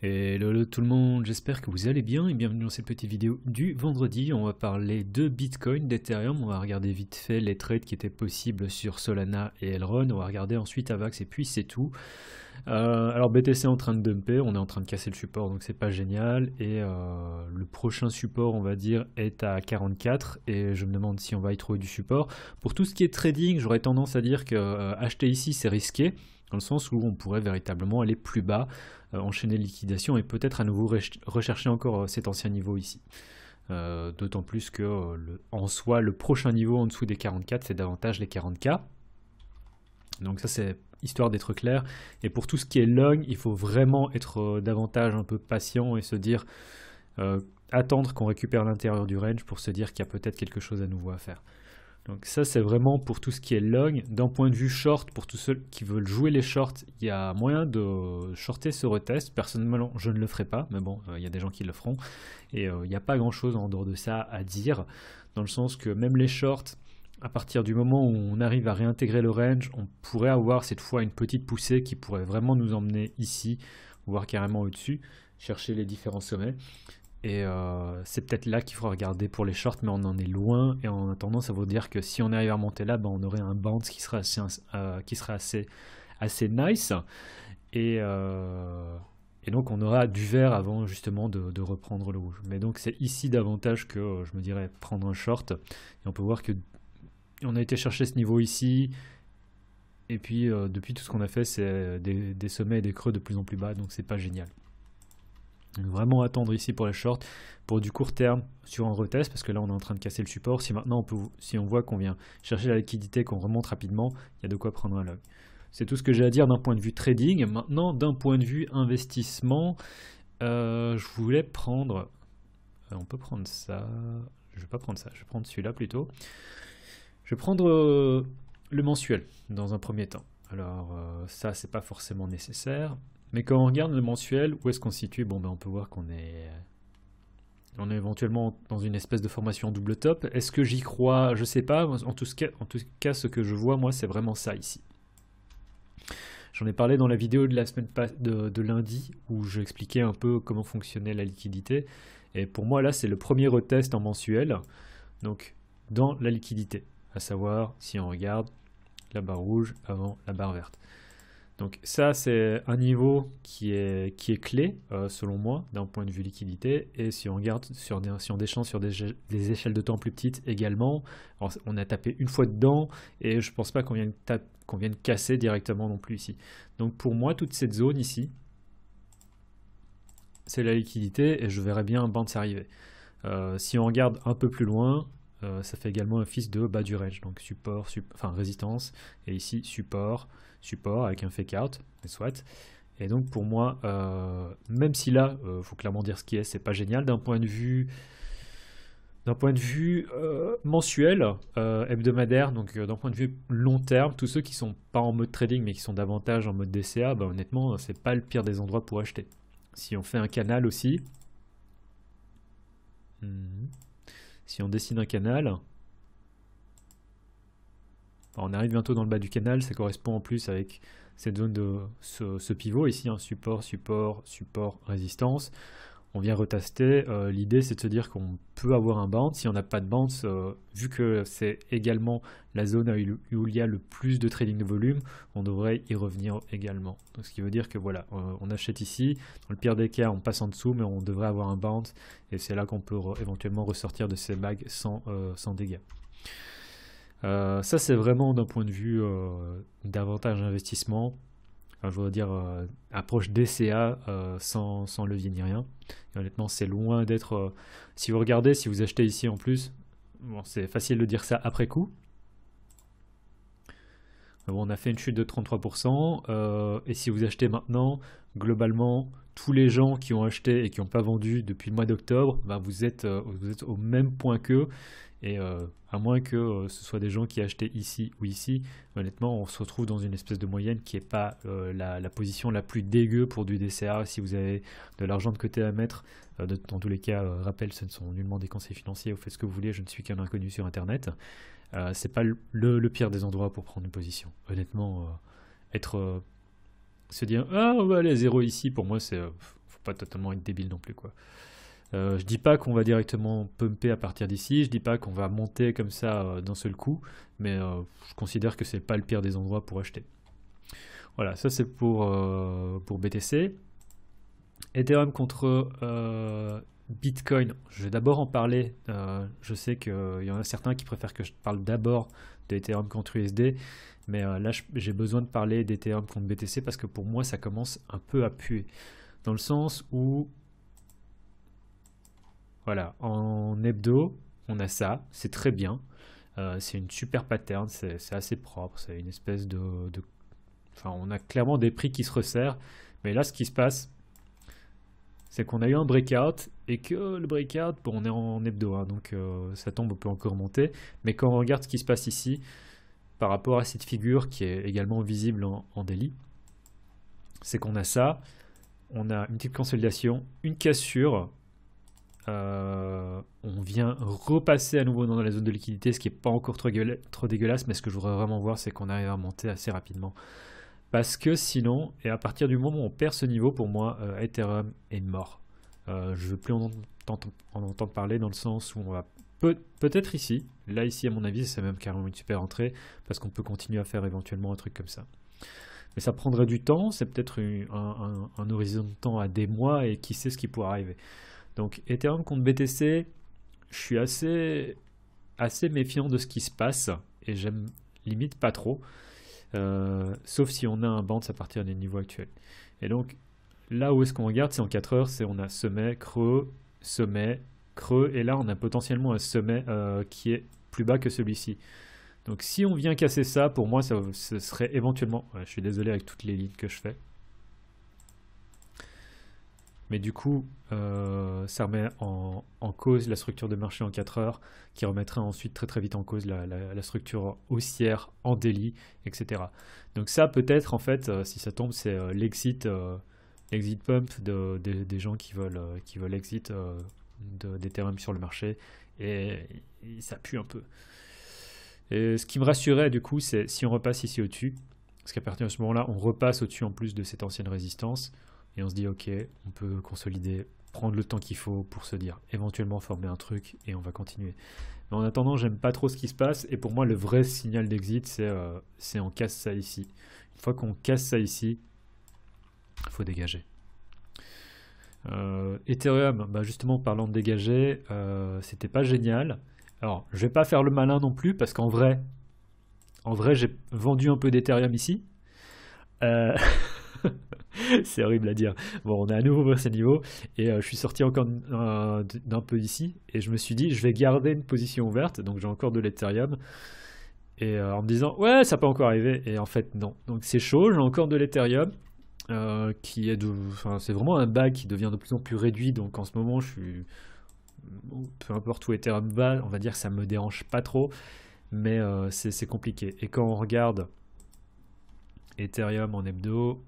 Hello tout le monde, j'espère que vous allez bien et bienvenue dans cette petite vidéo du vendredi. On va parler de Bitcoin, d'Ethereum, on va regarder vite fait les trades qui étaient possibles sur Solana et Elrond, on va regarder ensuite Avax et puis c'est tout. Alors BTC est en train de dumper, on est en train de casser le support donc c'est pas génial et le prochain support on va dire est à 44 et je me demande si on va y trouver du support. Pour tout ce qui est trading, j'aurais tendance à dire que acheter ici c'est risqué, dans le sens où on pourrait véritablement aller plus bas, enchaîner les liquidations et peut-être à nouveau rechercher encore cet ancien niveau ici. D'autant plus que en soi le prochain niveau en dessous des 44 c'est davantage les 40K. Donc ça c'est histoire d'être clair. Et pour tout ce qui est long, il faut vraiment être davantage un peu patient et se dire attendre qu'on récupère l'intérieur du range pour se dire qu'il y a peut-être quelque chose à nouveau à faire. Donc ça c'est vraiment pour tout ce qui est long. D'un point de vue short, pour tous ceux qui veulent jouer les shorts, il y a moyen de shorter ce retest. Personnellement je ne le ferai pas, mais bon il y a des gens qui le feront. Et il n'y a pas grand chose en dehors de ça à dire, dans le sens que même les shorts, à partir du moment où on arrive à réintégrer le range, on pourrait avoir cette fois une petite poussée qui pourrait vraiment nous emmener ici, voire carrément au-dessus, chercher les différents sommets. Et c'est peut-être là qu'il faudra regarder pour les shorts, mais on en est loin. Et en attendant, ça veut dire que si on arrive à remonter là, on aurait un bounce qui sera assez nice. Et donc on aura du vert avant justement de reprendre le rouge. Mais donc c'est ici davantage que je me dirais prendre un short. Et on peut voir que on a été chercher ce niveau ici. Et puis depuis tout ce qu'on a fait, c'est des sommets et des creux de plus en plus bas. Donc c'est pas génial. Donc vraiment attendre ici pour les shorts, pour du court terme sur un retest, parce que là on est en train de casser le support. Si maintenant si on voit qu'on vient chercher la liquidité, qu'on remonte rapidement, il y a de quoi prendre un log. C'est tout ce que j'ai à dire d'un point de vue trading. Maintenant d'un point de vue investissement, je voulais prendre, on peut prendre ça, je vais pas prendre ça, je vais prendre celui-là plutôt. Je vais prendre le mensuel dans un premier temps. Alors ça c'est pas forcément nécessaire. Mais quand on regarde le mensuel, où est-ce qu'on se situe? Bon, on peut voir qu'on est éventuellement dans une espèce de formation double top. Est-ce que j'y crois? Je sais pas. En tout cas, ce que je vois, moi, c'est vraiment ça ici. J'en ai parlé dans la vidéo de la semaine de lundi, où j'expliquais un peu comment fonctionnait la liquidité. Et pour moi, là, c'est le premier retest en mensuel, donc dans la liquidité. À savoir, si on regarde la barre rouge avant la barre verte. Donc ça c'est un niveau qui est clé selon moi d'un point de vue liquidité, et si on regarde si on descend sur des échelles de temps plus petites également, on a tapé une fois dedans et je pense pas qu'on vienne casser directement non plus ici. Donc pour moi toute cette zone ici c'est la liquidité et je verrai bien un bounce arriver. Si on regarde un peu plus loin, ça fait également un fils de bas du range, donc support, enfin résistance, et ici support avec un fake out, soit. Et donc pour moi, même si là, faut clairement dire ce qui est, c'est pas génial d'un point de vue mensuel, hebdomadaire, donc d'un point de vue long terme, tous ceux qui sont pas en mode trading mais qui sont davantage en mode DCA, honnêtement, c'est pas le pire des endroits pour acheter. Si on fait un canal aussi. Si on dessine un canal, on arrive bientôt dans le bas du canal, ça correspond en plus avec cette zone de ce pivot ici, support, résistance. On vient retester, l'idée c'est de se dire qu'on peut avoir un bounce. Si on n'a pas de bounce, vu que c'est également la zone où il y a le plus de trading de volume, on devrait y revenir également. Donc, ce qui veut dire que voilà, on achète ici, dans le pire des cas on passe en dessous, mais on devrait avoir un bounce, et c'est là qu'on peut éventuellement ressortir de ces bagues sans dégâts. Ça c'est vraiment d'un point de vue davantage investissement. Enfin, je voudrais dire approche DCA sans levier ni rien. Et honnêtement, c'est loin d'être. Si vous regardez, si vous achetez ici en plus, bon, c'est facile de dire ça après coup. Bon, on a fait une chute de 33%. Et si vous achetez maintenant, globalement, tous les gens qui ont acheté et qui n'ont pas vendu depuis le mois d'octobre, vous êtes au même point qu'eux. Et à moins que ce soit des gens qui achetaient ici ou ici, honnêtement on se retrouve dans une espèce de moyenne qui n'est pas la position la plus dégueu pour du DCA. Si vous avez de l'argent de côté à mettre, dans tous les cas, rappel, ce ne sont nullement des conseils financiers, vous faites ce que vous voulez, je ne suis qu'un inconnu sur internet. C'est pas le pire des endroits pour prendre une position. Honnêtement, se dire ah on va aller à zéro ici, pour moi c'est faut pas totalement être débile non plus, quoi. Je dis pas qu'on va directement pumper à partir d'ici, je dis pas qu'on va monter comme ça d'un seul coup, mais je considère que c'est pas le pire des endroits pour acheter. Voilà, ça c'est pour BTC. Ethereum contre Bitcoin, je vais d'abord en parler. Je sais qu'il y en a certains qui préfèrent que je parle d'abord d'Ethereum contre USD, mais là j'ai besoin de parler d'Ethereum contre BTC parce que pour moi ça commence un peu à puer. Dans le sens où, voilà, en hebdo, on a ça, c'est très bien. C'est une super pattern, c'est assez propre, c'est une espèce Enfin, on a clairement des prix qui se resserrent, mais là ce qui se passe, c'est qu'on a eu un breakout et que le breakout, bon, on est en hebdo, hein, donc ça tombe, on peut encore monter. Mais quand on regarde ce qui se passe ici, par rapport à cette figure qui est également visible en daily, c'est qu'on a ça, on a une petite consolidation, une cassure, on vient repasser à nouveau dans la zone de liquidité, ce qui n'est pas encore trop dégueulasse, mais ce que je voudrais vraiment voir, c'est qu'on arrive à monter assez rapidement. Parce que sinon, et à partir du moment où on perd ce niveau, pour moi, Ethereum est mort. Je ne veux plus en entendre parler dans le sens où on va peut-être ici. Là, ici, à mon avis, c'est même carrément une super entrée parce qu'on peut continuer à faire éventuellement un truc comme ça. Mais ça prendrait du temps, c'est peut-être un horizon de temps à des mois et qui sait ce qui pourrait arriver. Donc, Ethereum contre BTC, je suis assez méfiant de ce qui se passe et j'aime limite pas trop. Sauf si on a un bounce à partir des niveaux actuels. Et donc là où est-ce qu'on regarde, c'est en 4 heures, c'est on a sommet, creux, et là on a potentiellement un sommet qui est plus bas que celui-ci. Donc si on vient casser ça, pour moi ce serait éventuellement, ouais, je suis désolé avec toutes les lignes que je fais, mais du coup ça remet en cause la structure de marché en 4 heures, qui remettrait ensuite très très vite en cause la structure haussière en daily, etc. Donc ça peut-être en fait, si ça tombe, c'est l'exit pump des gens qui veulent exit d'Ethereum sur le marché, et ça pue un peu. Et ce qui me rassurait du coup, c'est si on repasse ici au-dessus, parce qu'à partir de ce moment-là, on repasse au-dessus en plus de cette ancienne résistance, et on se dit ok, on peut consolider, prendre le temps qu'il faut pour se dire, éventuellement former un truc, et on va continuer. Mais en attendant, j'aime pas trop ce qui se passe, et pour moi le vrai signal d'exit, c'est on casse ça ici. Une fois qu'on casse ça ici, il faut dégager. Ethereum, bah justement parlant de dégager, c'était pas génial. Alors je vais pas faire le malin non plus, parce qu'en vrai j'ai vendu un peu d'Ethereum ici. C'est horrible à dire. Bon, on est à nouveau vers ces niveaux et je suis sorti encore d'un peu ici et je me suis dit je vais garder une position ouverte, donc j'ai encore de l'Ethereum et en me disant ouais ça peut encore arriver, et en fait non. Donc c'est chaud, j'ai encore de l'Ethereum qui est c'est vraiment un bag qui devient de plus en plus réduit, donc en ce moment je suis peu importe où Ethereum va, on va dire que ça me dérange pas trop, mais c'est compliqué. Et quand on regarde Ethereum en hebdo,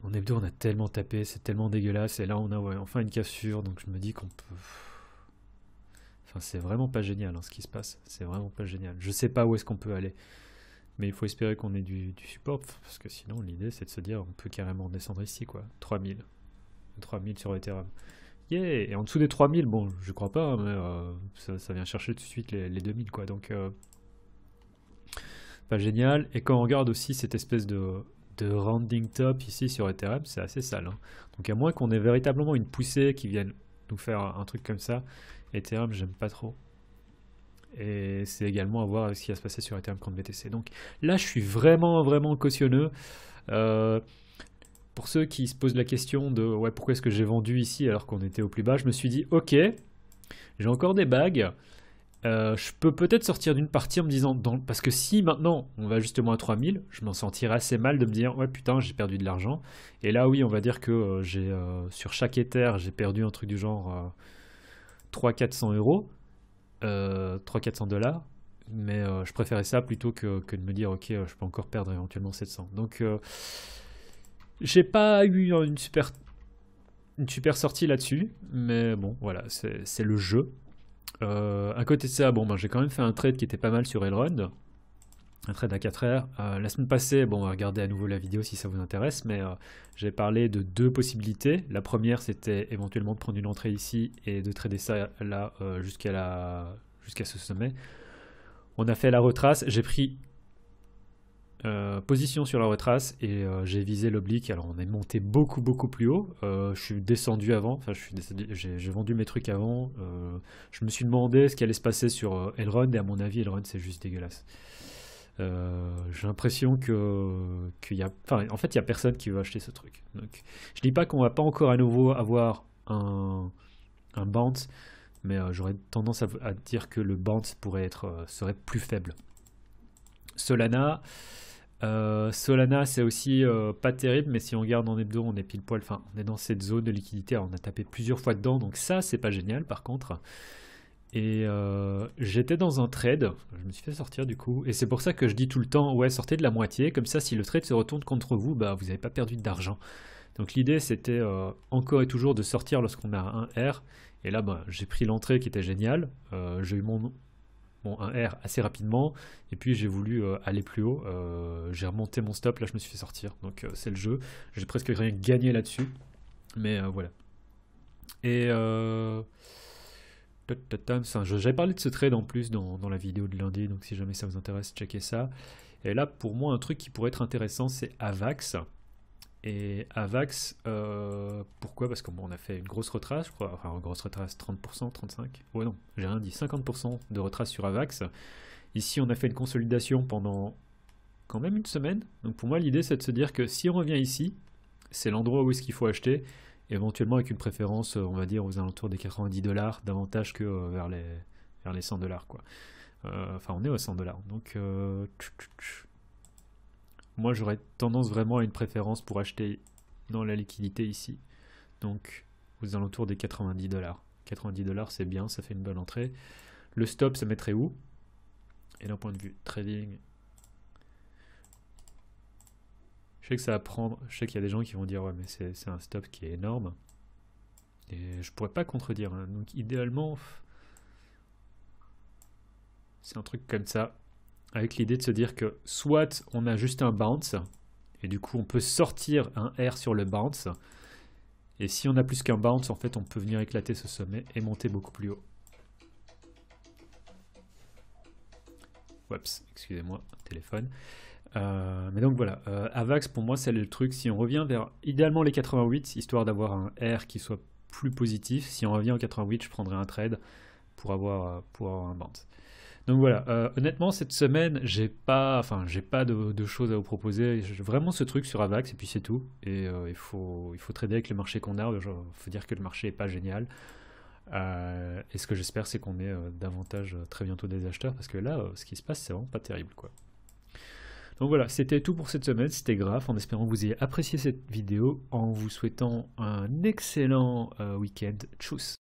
on a tellement tapé, c'est tellement dégueulasse, et là on a enfin une cassure, donc je me dis qu'on peut... Enfin c'est vraiment pas génial ce qui se passe, c'est vraiment pas génial. Je sais pas où est-ce qu'on peut aller, mais il faut espérer qu'on ait du support, parce que sinon l'idée c'est de se dire on peut carrément descendre ici quoi, 3000 sur Ethereum. Yeah. Et en dessous des 3000, bon je crois pas, mais ça vient chercher tout de suite les 2000 quoi, donc pas génial. Et quand on regarde aussi cette espèce de rounding top ici sur Ethereum, c'est assez sale. Donc à moins qu'on ait véritablement une poussée qui vienne nous faire un truc comme ça, Ethereum j'aime pas trop. Et c'est également à voir ce qui va se passer sur Ethereum contre BTC. Donc là je suis vraiment cautionneux. Pour ceux qui se posent la question de ouais pourquoi est-ce que j'ai vendu ici alors qu'on était au plus bas, je me suis dit ok, j'ai encore des bagues. Je peux peut-être sortir d'une partie en me disant parce que si maintenant on va justement à 3000, je m'en sentirais assez mal de me dire ouais putain j'ai perdu de l'argent, et là oui on va dire que j'ai sur chaque Ether j'ai perdu un truc du genre 300-400 euros, 300-400 $, mais je préférais ça plutôt que de me dire ok je peux encore perdre éventuellement 700. Donc j'ai pas eu une super sortie là-dessus, mais bon voilà c'est le jeu. À côté de ça, bon, j'ai quand même fait un trade qui était pas mal sur Elrond. un trade à 4 heures. La semaine passée, bon, on va regarder à nouveau la vidéo si ça vous intéresse, mais j'ai parlé de deux possibilités. La première, c'était éventuellement de prendre une entrée ici et de trader ça là jusqu'à ce sommet. On a fait la retrace, j'ai pris position sur la retrace et j'ai visé l'oblique. Alors on est monté beaucoup plus haut. Je suis descendu avant, enfin j'ai vendu mes trucs avant. Je me suis demandé ce qui allait se passer sur Elrond et à mon avis Elrond c'est juste dégueulasse. J'ai l'impression qu'il y a, enfin en fait il y a personne qui veut acheter ce truc. Donc je dis pas qu'on va pas encore à nouveau avoir un bounce, mais j'aurais tendance à dire que le bounce serait plus faible. Solana, c'est aussi pas terrible, mais si on regarde en hebdo, on est pile poil, enfin on est dans cette zone de liquidité, alors on a tapé plusieurs fois dedans, donc ça c'est pas génial par contre. Et j'étais dans un trade, je me suis fait sortir du coup, et c'est pour ça que je dis tout le temps, ouais sortez de la moitié, comme ça si le trade se retourne contre vous, bah vous n'avez pas perdu d'argent. Donc l'idée c'était encore et toujours de sortir lorsqu'on a un R, et là bah, j'ai pris l'entrée qui était géniale, j'ai eu mon 1R assez rapidement, et puis j'ai voulu aller plus haut, j'ai remonté mon stop, là je me suis fait sortir, donc c'est le jeu, j'ai presque rien gagné là-dessus, mais voilà. Et j'avais parlé de ce trade en plus dans la vidéo de lundi, donc si jamais ça vous intéresse, checkez ça. Et là pour moi un truc qui pourrait être intéressant c'est Avax. Et Avax, pourquoi? Parce qu'on a fait une grosse retrace, je crois, enfin une grosse retrace, 30%, 35%, ouais non, j'ai rien dit, 50% de retrace sur Avax. Ici on a fait une consolidation pendant quand même une semaine, donc pour moi l'idée c'est de se dire que si on revient ici, c'est l'endroit où est-ce qu'il faut acheter, éventuellement avec une préférence, on va dire aux alentours des 90$ davantage que vers les 100$, quoi. Enfin on est aux 100$, donc moi j'aurais tendance vraiment à une préférence pour acheter dans la liquidité ici, donc aux alentours des 90$. 90$ c'est bien, ça fait une bonne entrée. Le stop ça mettrait où? Et d'un point de vue trading, je sais que ça va prendre, je sais qu'il y a des gens qui vont dire ouais mais c'est un stop qui est énorme, et je pourrais pas contredire, hein. Donc idéalement c'est un truc comme ça, avec l'idée de se dire que soit on a juste un bounce, et du coup on peut sortir un R sur le bounce, et si on a plus qu'un bounce, en fait on peut venir éclater ce sommet et monter beaucoup plus haut. Oups, excusez-moi, téléphone. Mais donc voilà, Avax pour moi c'est le truc, si on revient vers idéalement les 88, histoire d'avoir un R qui soit plus positif, si on revient aux 88 je prendrai un trade pour avoir un bounce. Donc voilà, honnêtement cette semaine j'ai pas de choses à vous proposer, j'ai vraiment ce truc sur Avax et puis c'est tout, et il faut trader avec le marché qu'on a, il faut dire que le marché est pas génial, et ce que j'espère c'est qu'on ait davantage très bientôt des acheteurs, parce que là ce qui se passe c'est vraiment pas terrible quoi. Donc voilà, c'était tout pour cette semaine, c'était Graph, en espérant que vous ayez apprécié cette vidéo, en vous souhaitant un excellent week-end. Tchuss!